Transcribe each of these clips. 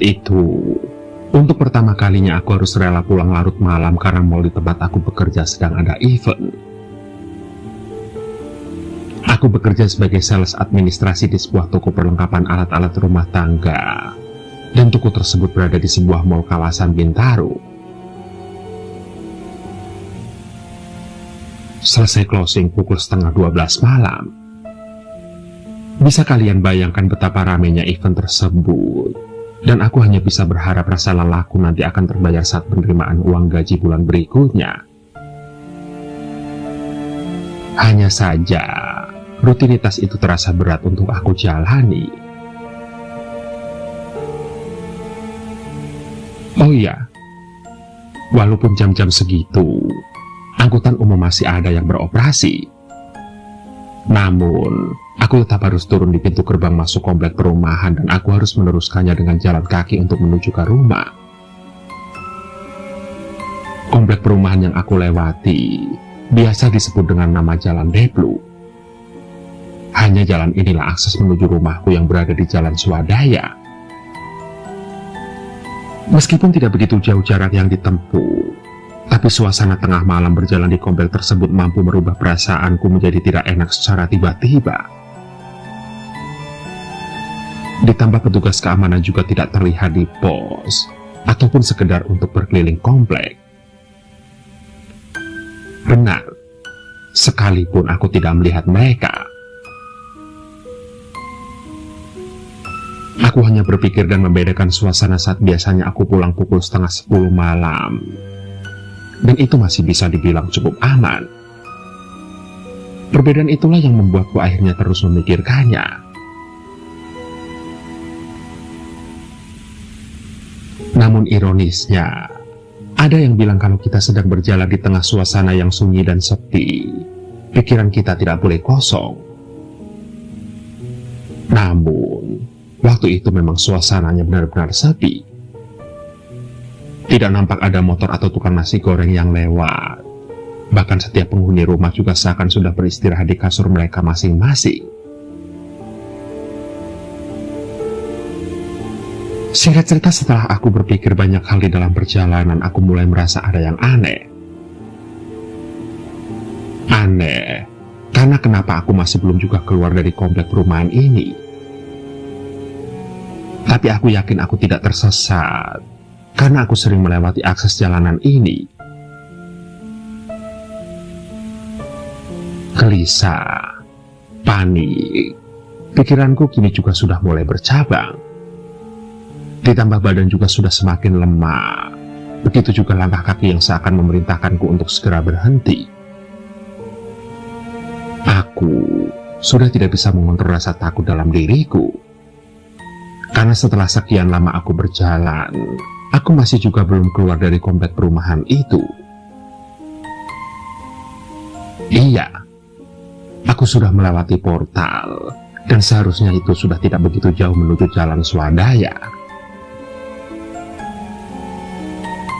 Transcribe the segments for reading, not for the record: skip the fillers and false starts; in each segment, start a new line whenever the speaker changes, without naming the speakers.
itu, untuk pertama kalinya aku harus rela pulang larut malam karena mal di tempat aku bekerja sedang ada event. Aku bekerja sebagai sales administrasi di sebuah toko perlengkapan alat-alat rumah tangga, dan toko tersebut berada di sebuah mal kawasan Bintaro. Selesai closing pukul 11:30 malam. Bisa kalian bayangkan betapa ramainya event tersebut, dan aku hanya bisa berharap rasa lelahku nanti akan terbayar saat penerimaan uang gaji bulan berikutnya. Hanya saja, rutinitas itu terasa berat untuk aku jalani. Oh iya, walaupun jam-jam segitu, angkutan umum masih ada yang beroperasi. Namun, aku tetap harus turun di pintu gerbang masuk komplek perumahan dan aku harus meneruskannya dengan jalan kaki untuk menuju ke rumah. Komplek perumahan yang aku lewati biasa disebut dengan nama Jalan Deplu. Hanya jalan inilah akses menuju rumahku yang berada di Jalan Swadaya. Meskipun tidak begitu jauh jarak yang ditempuh, tapi suasana tengah malam berjalan di komplek tersebut mampu merubah perasaanku menjadi tidak enak secara tiba-tiba. Ditambah petugas keamanan juga tidak terlihat di pos, ataupun sekedar untuk berkeliling komplek. Benar, sekalipun aku tidak melihat mereka. Aku hanya berpikir dan membedakan suasana saat biasanya aku pulang pukul 9:30 malam. Dan itu masih bisa dibilang cukup aman. Perbedaan itulah yang membuatku akhirnya terus memikirkannya. Namun ironisnya, ada yang bilang kalau kita sedang berjalan di tengah suasana yang sunyi dan sepi, pikiran kita tidak boleh kosong. Namun, waktu itu memang suasananya benar-benar sepi. Tidak nampak ada motor atau tukang nasi goreng yang lewat. Bahkan setiap penghuni rumah juga seakan sudah beristirahat di kasur mereka masing-masing. Singkat cerita, setelah aku berpikir banyak hal di dalam perjalanan, aku mulai merasa ada yang aneh. Aneh, karena kenapa aku masih belum juga keluar dari komplek perumahan ini. Tapi aku yakin aku tidak tersesat, karena aku sering melewati akses jalanan ini. Gelisah, panik, pikiranku kini juga sudah mulai bercabang. Ditambah badan juga sudah semakin lemah. Begitu juga langkah kaki yang seakan memerintahkanku untuk segera berhenti. Aku sudah tidak bisa mengontrol rasa takut dalam diriku. Karena setelah sekian lama aku berjalan, aku masih juga belum keluar dari komplek perumahan itu. Iya, aku sudah melewati portal, dan seharusnya itu sudah tidak begitu jauh menuju Jalan Swadaya.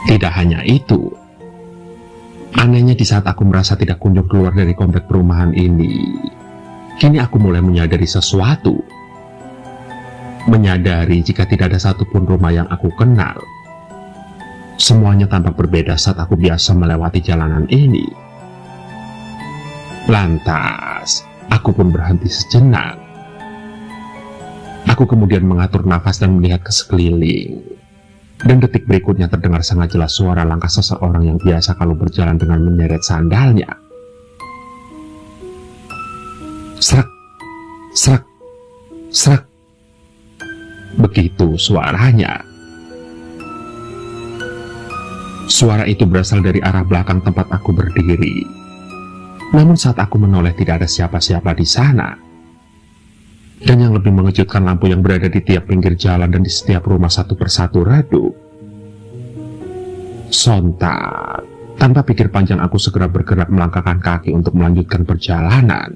Tidak hanya itu, anehnya di saat aku merasa tidak kunjung keluar dari komplek perumahan ini, kini aku mulai menyadari sesuatu. Menyadari jika tidak ada satupun rumah yang aku kenal. Semuanya tampak berbeda saat aku biasa melewati jalanan ini. Lantas, aku pun berhenti sejenak. Aku kemudian mengatur nafas dan melihat ke sekeliling. Dan detik berikutnya terdengar sangat jelas suara langkah seseorang yang biasa kalau berjalan dengan menyeret sandalnya. Srek, srek, srek. Begitu suaranya. Suara itu berasal dari arah belakang tempat aku berdiri. Namun saat aku menoleh tidak ada siapa-siapa di sana. Dan yang lebih mengejutkan, lampu yang berada di tiap pinggir jalan dan di setiap rumah satu persatu redup. Sontak, tanpa pikir panjang aku segera bergerak melangkahkan kaki untuk melanjutkan perjalanan.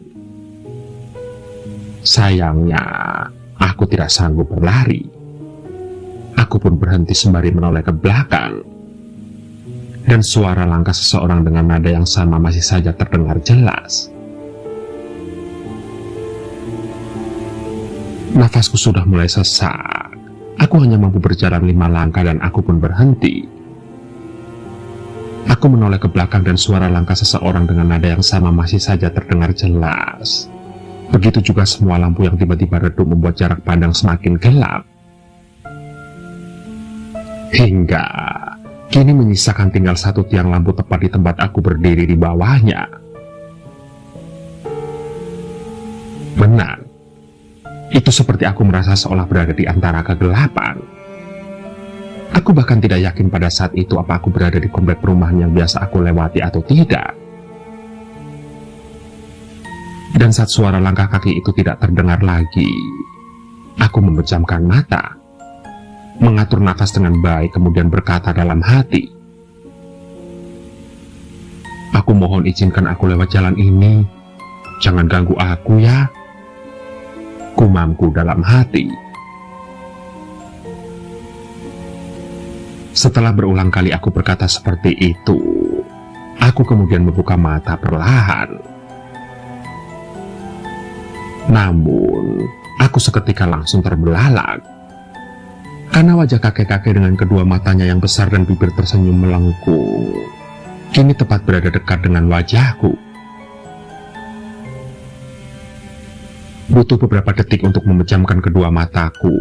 Sayangnya, aku tidak sanggup berlari. Aku pun berhenti sembari menoleh ke belakang. Dan suara langkah seseorang dengan nada yang sama masih saja terdengar jelas. Nafasku sudah mulai sesak, Aku hanya mampu berjalan 5 langkah dan aku pun berhenti. Aku menoleh ke belakang dan suara langkah seseorang dengan nada yang sama masih saja terdengar jelas. Begitu juga semua lampu yang tiba-tiba redup membuat jarak pandang semakin gelap. Hingga kini menyisakan tinggal satu tiang lampu tepat di tempat aku berdiri di bawahnya. Benar, itu seperti aku merasa seolah berada di antara kegelapan. Aku bahkan tidak yakin pada saat itu apa aku berada di komplek perumahan yang biasa aku lewati atau tidak. Dan saat suara langkah kaki itu tidak terdengar lagi, aku memejamkan mata, mengatur nafas dengan baik, kemudian berkata dalam hati, "Aku mohon izinkan aku lewat jalan ini. Jangan ganggu aku ya," gumamku dalam hati. Setelah berulang kali aku berkata seperti itu, aku kemudian membuka mata perlahan. Namun, aku seketika langsung terbelalak, karena wajah kakek-kakek dengan kedua matanya yang besar dan bibir tersenyum melengkung, kini tepat berada dekat dengan wajahku. Butuh beberapa detik untuk memejamkan kedua mataku.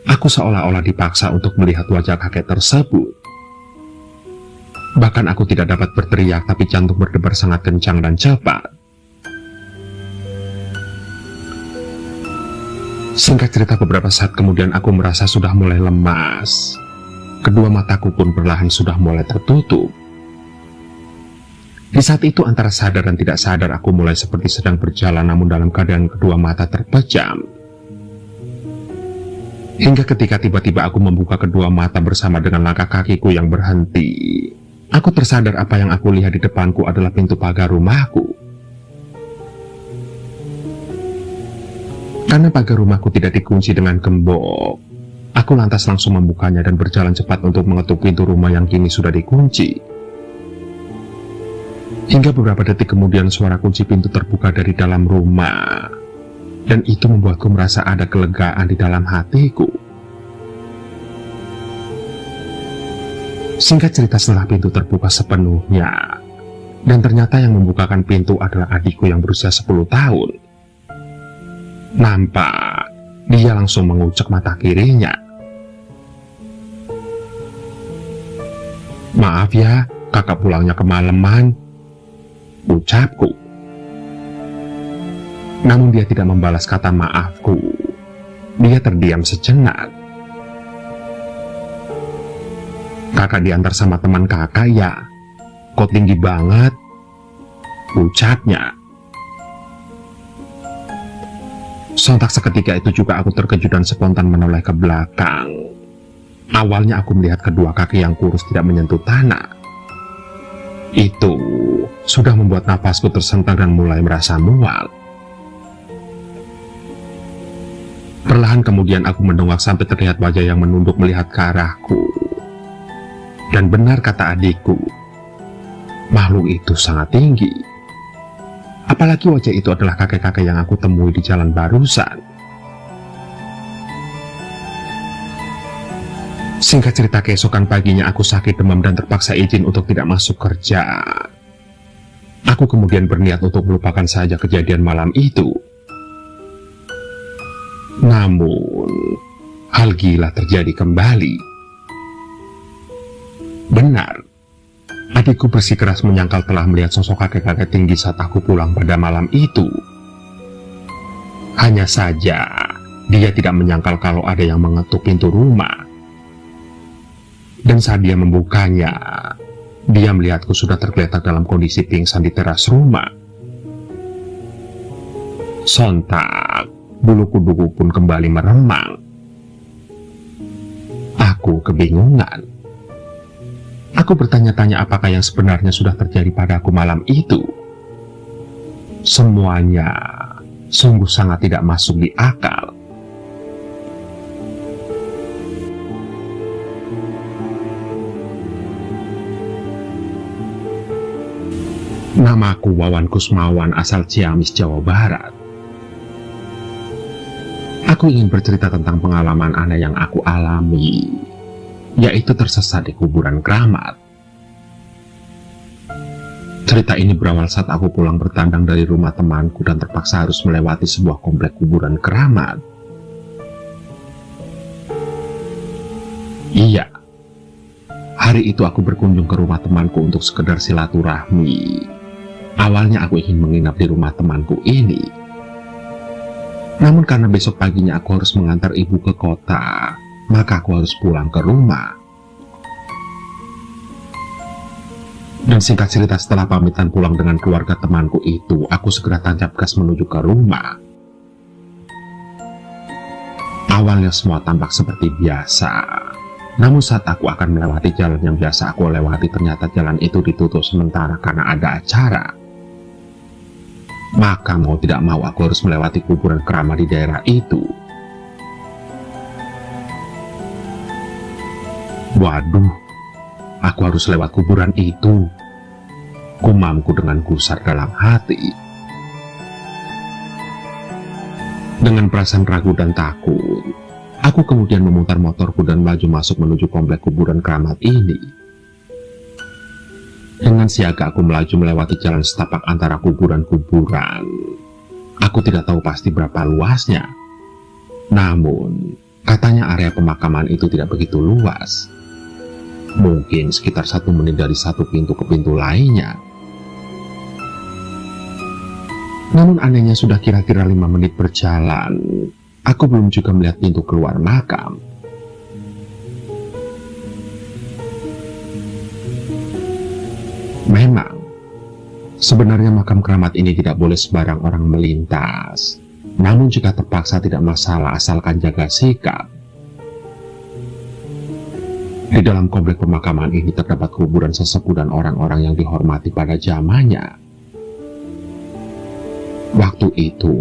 Aku seolah-olah dipaksa untuk melihat wajah kakek tersebut. Bahkan aku tidak dapat berteriak, tapi jantung berdebar sangat kencang dan cepat. Singkat cerita, beberapa saat kemudian aku merasa sudah mulai lemas. Kedua mataku pun perlahan sudah mulai tertutup. Di saat itu antara sadar dan tidak sadar aku mulai seperti sedang berjalan namun dalam keadaan kedua mata terpejam. Hingga ketika tiba-tiba aku membuka kedua mata bersama dengan langkah kakiku yang berhenti, aku tersadar apa yang aku lihat di depanku adalah pintu pagar rumahku. Karena pagar rumahku tidak dikunci dengan gembok, aku lantas langsung membukanya dan berjalan cepat untuk mengetuk pintu rumah yang kini sudah dikunci. Hingga beberapa detik kemudian suara kunci pintu terbuka dari dalam rumah, dan itu membuatku merasa ada kelegaan di dalam hatiku. Singkat cerita, setelah pintu terbuka sepenuhnya, dan ternyata yang membukakan pintu adalah adikku yang berusia 10 tahun. Nampak dia langsung mengucek mata kirinya. "Maaf ya, kakak pulangnya kemalaman," ucapku. Namun dia tidak membalas kata maafku. Dia terdiam sejenak. "Kakak diantar sama teman kakak ya? Kok tinggi banget?" ucapnya. Sontak seketika itu juga aku terkejut dan spontan menoleh ke belakang. Awalnya aku melihat kedua kaki yang kurus tidak menyentuh tanah. Itu sudah membuat napasku tersentak dan mulai merasa mual. Perlahan kemudian aku mendongak sampai terlihat wajah yang menunduk melihat ke arahku. Dan benar kata adikku, makhluk itu sangat tinggi. Apalagi wajah itu adalah kakek-kakek yang aku temui di jalan barusan. Singkat cerita, keesokan paginya aku sakit demam dan terpaksa izin untuk tidak masuk kerja. Aku kemudian berniat untuk melupakan saja kejadian malam itu. Namun, hal gila terjadi kembali. Benar, adikku bersikeras menyangkal telah melihat sosok kakek-kakek tinggi saat aku pulang pada malam itu. Hanya saja, dia tidak menyangkal kalau ada yang mengetuk pintu rumah. Dan saat dia membukanya, dia melihatku sudah tergeletak dalam kondisi pingsan di teras rumah. Sontak, bulu kuduku pun kembali meremang. Aku kebingungan. Aku bertanya-tanya apakah yang sebenarnya sudah terjadi padaku malam itu. Semuanya sungguh sangat tidak masuk di akal. Namaku Wawan Kusmawan, asal Ciamis, Jawa Barat. Aku ingin bercerita tentang pengalaman aneh yang aku alami, yaitu tersesat di kuburan keramat. Cerita ini berawal saat aku pulang bertandang dari rumah temanku dan terpaksa harus melewati sebuah komplek kuburan keramat. Iya, hari itu aku berkunjung ke rumah temanku untuk sekedar silaturahmi. Awalnya aku ingin menginap di rumah temanku ini. Namun karena besok paginya aku harus mengantar ibu ke kota, maka aku harus pulang ke rumah. Dan singkat cerita, setelah pamitan pulang dengan keluarga temanku itu, aku segera tancap gas menuju ke rumah. Awalnya semua tampak seperti biasa. Namun saat aku akan melewati jalan yang biasa aku lewati, ternyata jalan itu ditutup sementara karena ada acara. Maka mau tidak mau aku harus melewati kuburan keramat di daerah itu. Waduh, aku harus lewat kuburan itu, gumamku dengan gusar dalam hati. Dengan perasaan ragu dan takut, aku kemudian memutar motorku dan melaju masuk menuju komplek kuburan keramat ini. Dengan siaga aku melaju melewati jalan setapak antara kuburan-kuburan. Aku tidak tahu pasti berapa luasnya. Namun, katanya area pemakaman itu tidak begitu luas. Mungkin sekitar 1 menit dari satu pintu ke pintu lainnya. Namun anehnya sudah kira-kira 5 menit berjalan, aku belum juga melihat pintu keluar makam. Memang, sebenarnya makam keramat ini tidak boleh sembarang orang melintas. Namun jika terpaksa tidak masalah asalkan jaga sikap. Di dalam komplek pemakaman ini terdapat kuburan sesepuh dan orang-orang yang dihormati pada zamannya. Waktu itu,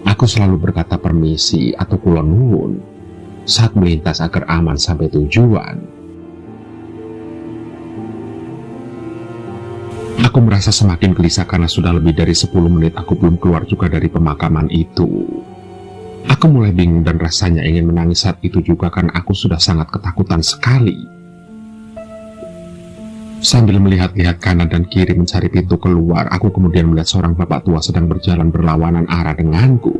aku selalu berkata permisi atau kula nuwun saat melintas agar aman sampai tujuan. Aku merasa semakin gelisah karena sudah lebih dari 10 menit aku belum keluar juga dari pemakaman itu. Aku mulai bingung dan rasanya ingin menangis saat itu juga karena aku sudah sangat ketakutan sekali. Sambil melihat-lihat kanan dan kiri mencari pintu keluar, aku kemudian melihat seorang bapak tua sedang berjalan berlawanan arah denganku.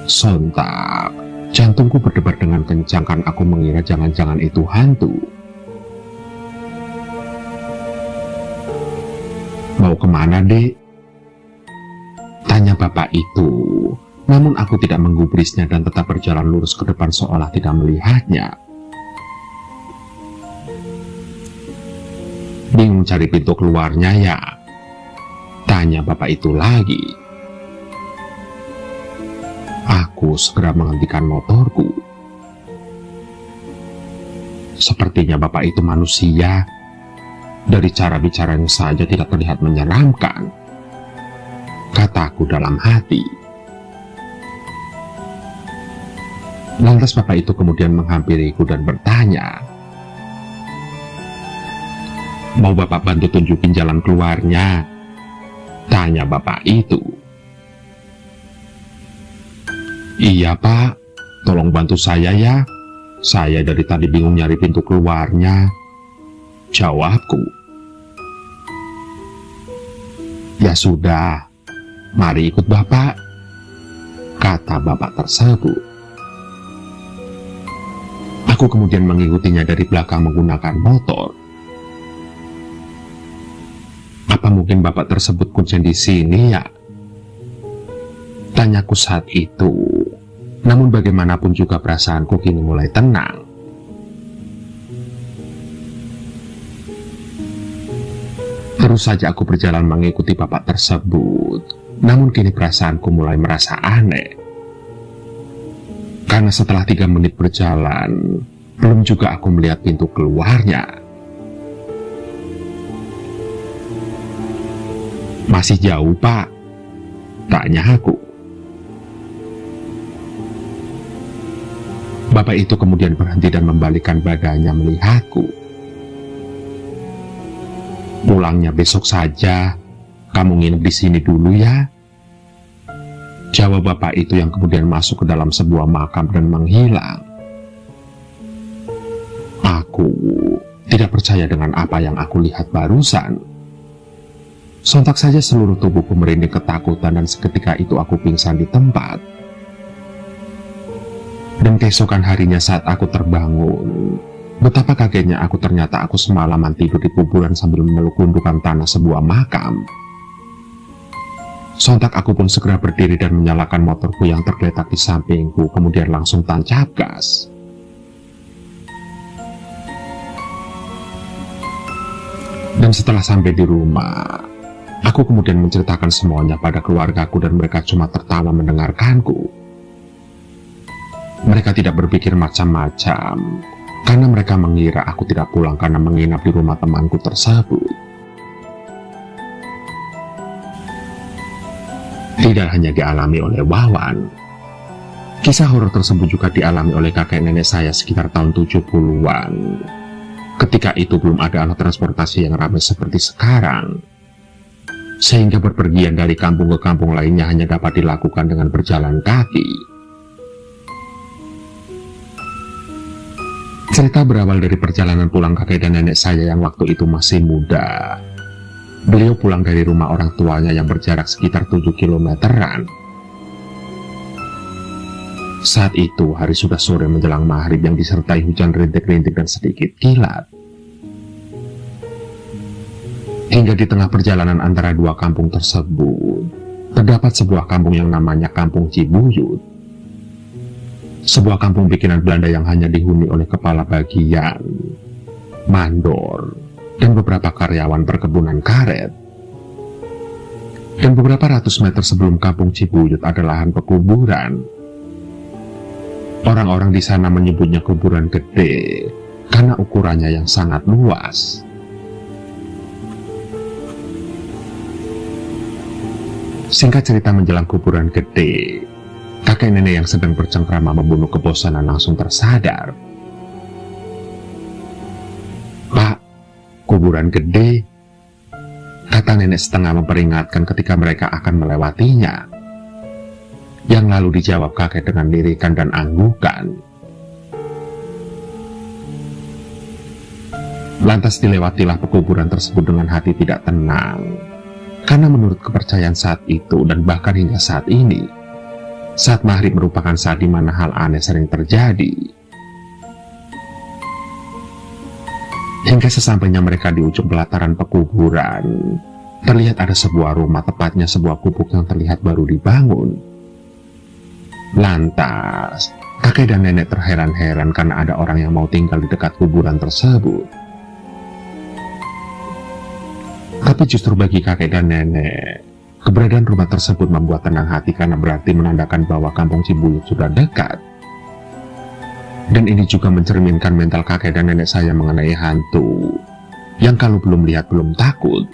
Sontak, jantungku berdebar dengan kencang karena aku mengira jangan-jangan itu hantu. Mau kemana, Dek? Tanya bapak itu. Namun aku tidak menggubrisnya dan tetap berjalan lurus ke depan seolah tidak melihatnya. Bingung cari pintu keluarnya ya? Tanya bapak itu lagi. Aku segera menghentikan motorku. Sepertinya bapak itu manusia. Dari cara bicaranya saja tidak terlihat menyeramkan, kataku dalam hati. Lantas bapak itu kemudian menghampiriku dan bertanya, "Mau bapak bantu tunjukin jalan keluarnya?" Tanya bapak itu. "Iya pak, tolong bantu saya ya. Saya dari tadi bingung nyari pintu keluarnya," jawabku. "Ya sudah, mari ikut bapak," kata bapak tersebut. Aku kemudian mengikutinya dari belakang menggunakan motor. Apa mungkin bapak tersebut kuncen di sini ya? Tanyaku saat itu. Namun bagaimanapun juga perasaanku kini mulai tenang. Terus saja aku berjalan mengikuti bapak tersebut. Namun kini perasaanku mulai merasa aneh. Karena setelah 3 menit berjalan, belum juga aku melihat pintu keluarnya. "Masih jauh, Pak?" tanya aku. Bapak itu kemudian berhenti dan membalikkan badannya melihatku. "Pulangnya besok saja. Kamu nginep di sini dulu ya," Jawab bapak itu yang kemudian masuk ke dalam sebuah makam dan menghilang. Aku tidak percaya dengan apa yang aku lihat barusan. Sontak saja seluruh tubuhku merinding ketakutan dan seketika itu aku pingsan di tempat. Dan keesokan harinya saat aku terbangun, betapa kagetnya aku ternyata aku semalaman tidur di kuburan sambil memeluk gundukan tanah sebuah makam. Sontak aku pun segera berdiri dan menyalakan motorku yang tergeletak di sampingku, kemudian langsung tancap gas. Dan setelah sampai di rumah, aku kemudian menceritakan semuanya pada keluargaku dan mereka cuma tertawa mendengarkanku. Mereka tidak berpikir macam-macam, karena mereka mengira aku tidak pulang karena menginap di rumah temanku tersebut. Tidak hanya dialami oleh Wawan, kisah horor tersebut juga dialami oleh kakek nenek saya sekitar tahun 70-an. Ketika itu belum ada alat transportasi yang ramai seperti sekarang, sehingga berpergian dari kampung ke kampung lainnya hanya dapat dilakukan dengan berjalan kaki. Cerita berawal dari perjalanan pulang kakek dan nenek saya yang waktu itu masih muda. Beliau pulang dari rumah orang tuanya yang berjarak sekitar 7 kilometeran. Saat itu hari sudah sore menjelang maghrib yang disertai hujan rintik-rintik dan sedikit kilat. Hingga di tengah perjalanan antara dua kampung tersebut, terdapat sebuah kampung yang namanya Kampung Cibuyut. Sebuah kampung bikinan Belanda yang hanya dihuni oleh kepala bagian, mandor, dan beberapa karyawan perkebunan karet. Dan beberapa ratus meter sebelum Kampung Cibuyut ada lahan pekuburan. Orang-orang di sana menyebutnya kuburan gede karena ukurannya yang sangat luas. Singkat cerita, menjelang kuburan gede, kakek nenek yang sedang bercengkrama membunuh kebosanan langsung tersadar. "Pak, kuburan gede," kata nenek setengah memperingatkan ketika mereka akan melewatinya. Yang lalu dijawab kakek dengan lirikan dan anggukan. Lantas dilewatilah pekuburan tersebut dengan hati tidak tenang, karena menurut kepercayaan saat itu dan bahkan hingga saat ini, saat maghrib merupakan saat di mana hal aneh sering terjadi. Hingga sesampainya mereka di ujung pelataran pekuburan, terlihat ada sebuah rumah, tepatnya sebuah gubuk yang terlihat baru dibangun. Lantas, kakek dan nenek terheran-heran karena ada orang yang mau tinggal di dekat kuburan tersebut. Tapi justru bagi kakek dan nenek, keberadaan rumah tersebut membuat tenang hati karena berarti menandakan bahwa Kampung Cibuyut sudah dekat. Dan ini juga mencerminkan mental kakek dan nenek saya mengenai hantu, yang kalau belum lihat belum takut,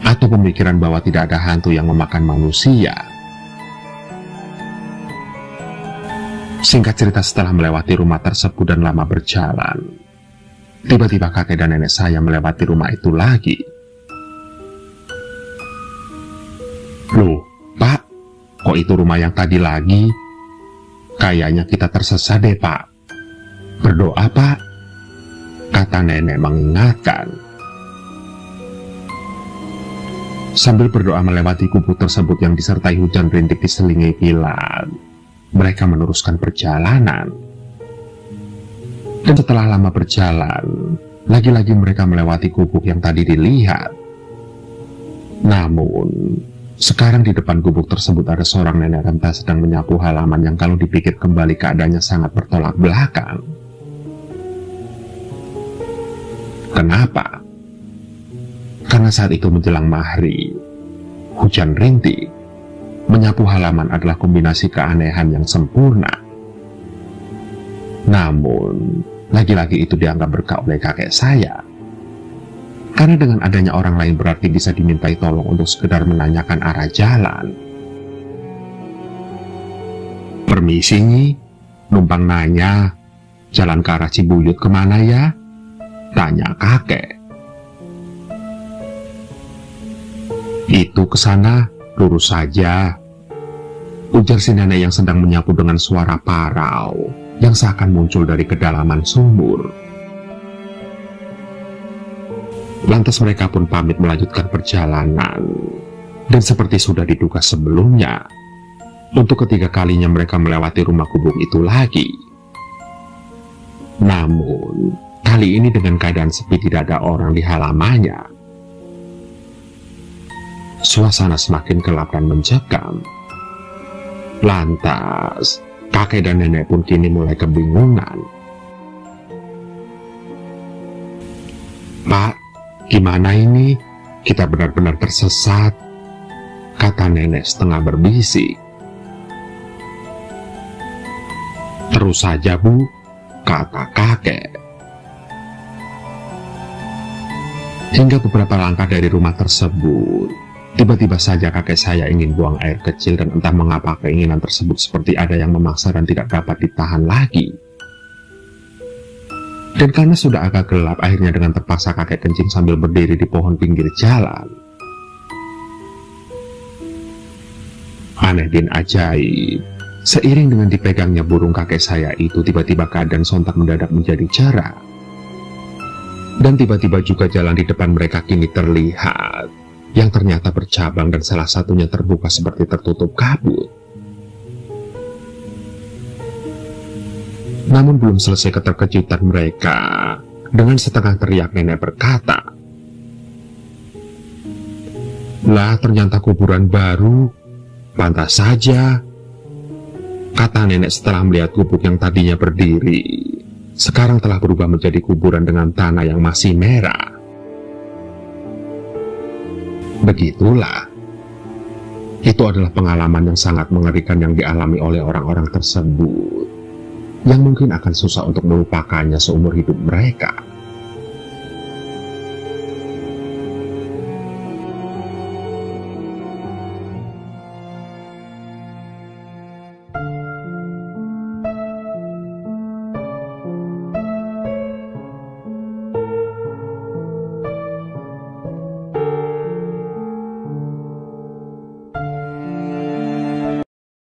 atau pemikiran bahwa tidak ada hantu yang memakan manusia. Singkat cerita, setelah melewati rumah tersebut dan lama berjalan, tiba-tiba kakek dan nenek saya melewati rumah itu lagi. "Loh, Pak, kok itu rumah yang tadi lagi? Kayaknya kita tersesat deh, Pak. Berdoa, Pak," kata nenek mengingatkan. Sambil berdoa melewati kubur tersebut yang disertai hujan rintik diselingi kilat, mereka meneruskan perjalanan. Dan setelah lama berjalan, lagi-lagi mereka melewati gubuk yang tadi dilihat. Namun, sekarang di depan gubuk tersebut ada seorang nenek renta sedang menyapu halaman yang kalau dipikir kembali keadaannya sangat bertolak belakang. Kenapa? Karena saat itu menjelang maghrib, hujan rintik. Menyapu halaman adalah kombinasi keanehan yang sempurna. Namun, lagi-lagi itu dianggap berkah oleh kakek saya. Karena dengan adanya orang lain berarti bisa dimintai tolong untuk sekedar menanyakan arah jalan. "Permisi Nyi, numpang nanya, jalan ke arah Cibuyut kemana ya?" tanya kakek. "Itu ke sana, lurus saja," ujar si nenek yang sedang menyapu dengan suara parau yang seakan muncul dari kedalaman sumur. Lantas mereka pun pamit melanjutkan perjalanan, dan seperti sudah diduga sebelumnya, untuk ketiga kalinya mereka melewati rumah gubuk itu lagi. Namun, kali ini dengan keadaan sepi, tidak ada orang di halamannya. Suasana semakin gelap dan mencekam. Lantas, kakek dan nenek pun kini mulai kebingungan. "Pak, gimana ini? Kita benar-benar tersesat," kata nenek setengah berbisik. "Terus saja, Bu," kata kakek. Hingga beberapa langkah dari rumah tersebut, tiba-tiba saja kakek saya ingin buang air kecil, dan entah mengapa keinginan tersebut seperti ada yang memaksa dan tidak dapat ditahan lagi. Dan karena sudah agak gelap, akhirnya dengan terpaksa kakek kencing sambil berdiri di pohon pinggir jalan. Aneh din ajaib, seiring dengan dipegangnya burung kakek saya itu, tiba-tiba keadaan sontak mendadak menjadi cerah. Dan tiba-tiba juga jalan di depan mereka kini terlihat, yang ternyata bercabang dan salah satunya terbuka seperti tertutup kabut. Namun belum selesai keterkejutan mereka, dengan setengah teriak nenek berkata, "Lah, ternyata kuburan baru. Pantas saja," kata nenek setelah melihat gubuk yang tadinya berdiri, sekarang telah berubah menjadi kuburan dengan tanah yang masih merah. Begitulah. Itu adalah pengalaman yang sangat mengerikan yang dialami oleh orang-orang tersebut, yang mungkin akan susah untuk melupakannya seumur hidup mereka.